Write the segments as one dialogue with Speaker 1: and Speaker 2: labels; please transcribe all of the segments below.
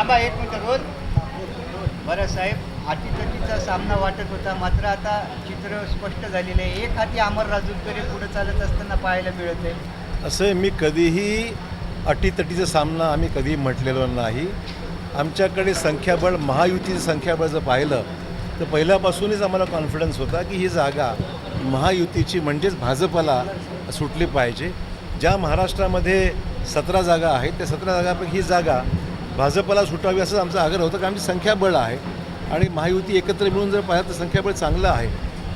Speaker 1: थांबा एक मिनिट रोज. बरं साहेब, अटीतटीचा सामना वाटत होता, मात्र आता चित्र स्पष्ट झालेलं आहे. एक हाती अमर राजूरकर पुढे चालत असताना पाहायला मिळत आहे.
Speaker 2: असं मी कधीही अटीतटीचा सामना आम्ही कधीही म्हटलेलो नाही. आमच्याकडे संख्याबळ, महायुतीचं संख्याबळ जर पाहिलं तर पहिल्यापासूनच आम्हाला कॉन्फिडन्स होता की ही जागा महायुतीची म्हणजेच भाजपला सुटली पाहिजे. ज्या महाराष्ट्रामध्ये 17 जागा आहेत त्या 17 जागापैकी ही जागा भाजपला सुटावी असं आमचा आग्रह होता, कारण आमची संख्याबळ आहे आणि महायुती एकत्र मिळून जर पाहिलं तर संख्याबळ चांगलं आहे.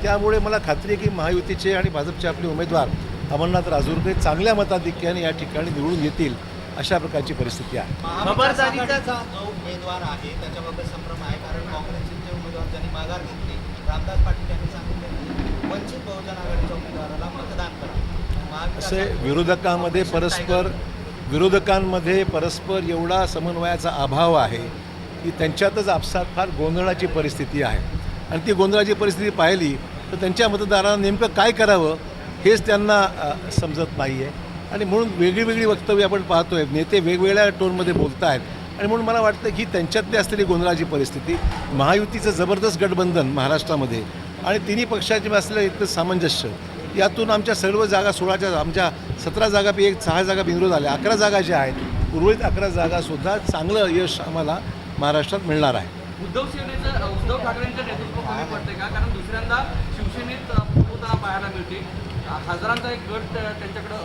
Speaker 2: त्यामुळे मला खात्री आहे की महायुतीचे आणि भाजपचे आपले उमेदवार अमरनाथ राजूरकर चांगल्या मताधिक्याने या ठिकाणी निवडून येतील अशा प्रकारची परिस्थिती आहे.
Speaker 1: खबरदारीचा
Speaker 3: जो उमेदवार आहे त्याच्याबाबत संभ्रम आहे, कारण काँग्रेसचे उमेदवार ज्यांनी माघार घेतली, रामदास पाटील यांनी सांगितले वंचित बहुजन आघाडीच्या उमेदवाराला मतदान करा.
Speaker 2: असे विरोधकांमध्ये परस्पर एवढा समन्वयाचा अभाव आहे की त्यांच्यातच आपसात फार गोंधळाची परिस्थिती आहे. आणि ती गोंधळाची परिस्थिती पाहिली तर त्यांच्या मतदारांना नेमकं काय करावं हेच त्यांना समजत नाही आहे. आणि म्हणून वेगळी वक्तव्य आपण पाहतो आहे, नेते वेगवेगळ्या टोनमध्ये बोलत आहेत. आणि म्हणून मला वाटतं की त्यांच्यातली असलेली गोंधळाची परिस्थिती, महायुतीचं जबरदस्त गठबंधन महाराष्ट्रामध्ये आणि तिन्ही पक्षाचे असलेलं इतकं सामंजस्य, यातून आमच्या सर्व जागा 16च्या आमच्या 17 जागापैकी 6 जागा बिनविरोध आल्या. 11 जागा ज्या आहेत, उर्वरित 11 जागासुद्धा चांगलं यश आम्हाला महाराष्ट्रात मिळणार आहे.
Speaker 4: उद्धव ठाकरेंचं नेतृत्व कमी पडते का? कारण दुसऱ्यांदा शिवसेनेत होताना पाहायला मिळते. हजारांचा एक गट त्यांच्याकडं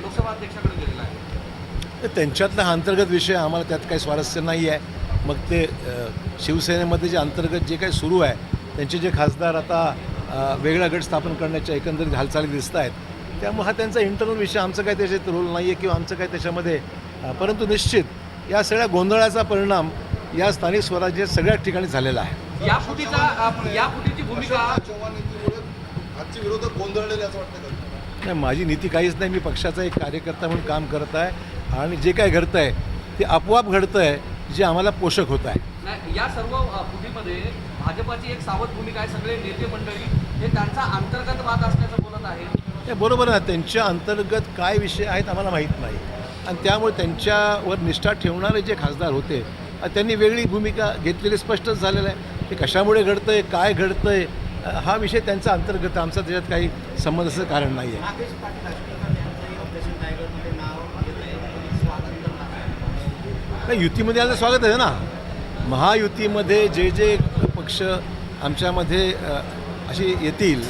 Speaker 4: लोकसभा अध्यक्षाकडे गेलेला आहे.
Speaker 2: तर त्यांच्यातला हा अंतर्गत विषय, आम्हाला त्यात काही स्वारस्य नाही आहे. मग ते शिवसेनेमध्ये जे अंतर्गत जे काही सुरू आहे, त्यांचे जे खासदार आता वेगळा गट स्थापन करण्याच्या एकंदरीत हालचाली दिसत आहेत, त्यामुळे हा त्यांचा इंटरनल विषय, आमचं काही त्याच्यात रोल नाही आहे किंवा आमचं काही त्याच्यामध्ये. परंतु निश्चित या सगळ्या गोंधळाचा परिणाम या स्थानिक स्वराज्यात सगळ्याच ठिकाणी झालेला आहे.
Speaker 4: या फुटीची भूमिका
Speaker 5: आजचे विरोधक गोंधळलेले असं वाटतं का?
Speaker 2: नाही, माझी नीती काहीच नाही. मी पक्षाचा एक कार्यकर्ता म्हणून काम करत आहे आणि जे काय घडतं आहे ते आपोआप घडतं आहे, जे आम्हाला पोषक होत आहे.
Speaker 4: नाही, या सर्व फुटीमध्ये भाजपाची एक सावध भूमिका आहे. सगळे नेते मंडळी हे त्यांचा अंतर्गत वाद असल्याचं बोलत आहे.
Speaker 2: हे बरोबर आहे. त्यांच्या अंतर्गत काय विषय आहेत आम्हाला माहीत नाही. आणि त्यामुळे त्यांच्यावर निष्ठा ठेवणारे जे खासदार होते त्यांनी वेगळी भूमिका घेतलेली स्पष्टच झालेलं आहे. ते कशामुळे घडतं आहे, काय घडतं आहे, हा विषय त्यांचा अंतर्गत, आमचा त्याच्यात काही संबंध असं कारण नाही आहे.
Speaker 3: नागेश पाटील आष्टीकर यांचंही ऑपरेशन टायगरमध्ये नाव येतंय, स्वागत करणार.
Speaker 2: नाही, युतीमध्ये आलं स्वागत आहे ना. महायुतीमध्ये जे पक्ष आमच्यामध्ये असे येतील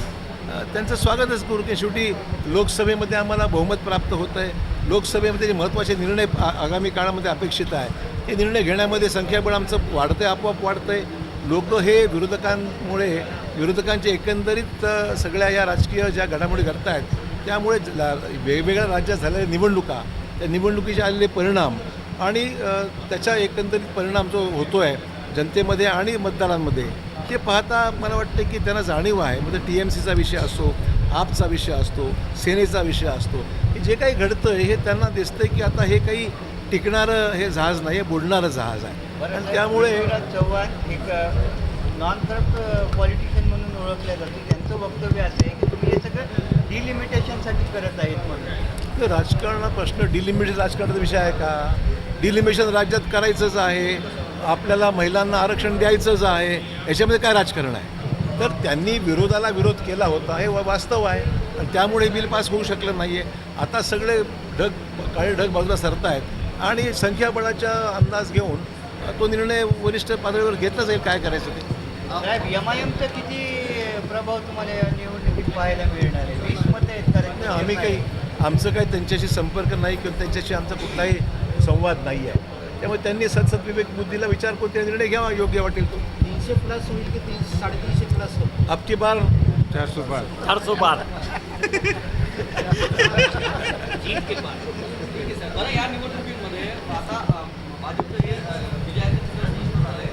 Speaker 2: त्यांचं स्वागतच करू. की शेवटी लोकसभेमध्ये आम्हाला बहुमत प्राप्त होतं आहे. लोकसभेमध्ये जे महत्त्वाचे निर्णय आगामी काळामध्ये अपेक्षित आहे, हे निर्णय घेण्यामध्ये संख्याबळ आमचं वाढतं आहे, आपोआप वाढतं आहे. लोक हे विरोधकांमुळे, विरोधकांचे एकंदरीत सगळ्या या राजकीय ज्या घडामोडी घडत आहेत त्यामुळे वेगवेगळ्या राज्यात झालेल्या निवडणुका, त्या निवडणुकीचे आलेले परिणाम आणि त्याचा एकंदरीत परिणाम जो होतो आहे जनतेमध्ये आणि मतदारांमध्ये, ते पाहता मला वाटतं की त्यांना जाणीव आहे. म्हणजे TMCचा विषय असो, आपचा विषय असतो, सेनेचा विषय असतो, हे जे काही घडतं हे त्यांना दिसतं की आता हे काही टिकणारं हे जहाज नाही, हे बुडणारं जहाज आहे. आणि त्यामुळे
Speaker 1: चव्हाण एक नॉन करप्ट पॉलिटिशियन म्हणून ओळखल्या जाते. त्यांचं वक्तव्य असं आहे की तुम्ही हे सगळं डिलिमिटेशनसाठी करत आहेत म्हणून.
Speaker 2: तर राजकारण प्रश्न डिलिमिटेशन राजकारणाचा विषय आहे का? डिलिमिटेशन राज्यात करायचंच आहे, आपल्याला महिलांना आरक्षण द्यायचंच आहे, याच्यामध्ये काय राजकारण आहे? तर त्यांनी विरोधाला विरोध केला होता, हे वास्तव आहे. आणि त्यामुळे बिल पास होऊ शकलं नाही आहे. आता सगळे काळे ढग बाजूला सरत आहेत आणि संख्याबळाचा अंदाज घेऊन तो निर्णय वरिष्ठ पातळीवर घेतला जाईल काय करायचं ते.
Speaker 1: साहेब, MIMचा किती प्रभाव तुम्हाला या निवडणुकीत पाहायला मिळणार आहे? 20 मतं आहेत कारण
Speaker 2: आम्ही काही, आमचं काही त्यांच्याशी संपर्क नाही किंवा त्यांच्याशी आमचा कुठलाही संवाद नाही आहे. त्यामुळे त्यांनी सत्सद्विवेक बुद्धीला विचार करून ते निर्णय घ्यावा, योग्य वाटेल तो.
Speaker 3: 300+ होईल की 350+ होईल?
Speaker 2: अब की बार 412.
Speaker 4: बरं, या निवडणुकीमध्ये आता भाजपचं हे विजयाचं चित्र स्पष्ट झालं आहे.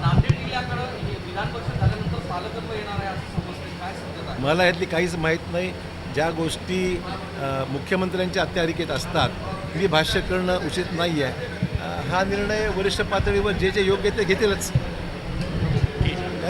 Speaker 4: नांदेड जिल्ह्याकडं विधान परिषद झाल्यानंतर पालकत्व येणार आहे असं समजतं, काय समजत आहे?
Speaker 2: मला यातली काहीच माहीत नाही. ज्या गोष्टी मुख्यमंत्र्यांच्या अखत्यारीत असतात मी भाष्य करणं उचित नाही आहे. हा निर्णय वरिष्ठ पातळीवर जे योग्य ते घेतीलच.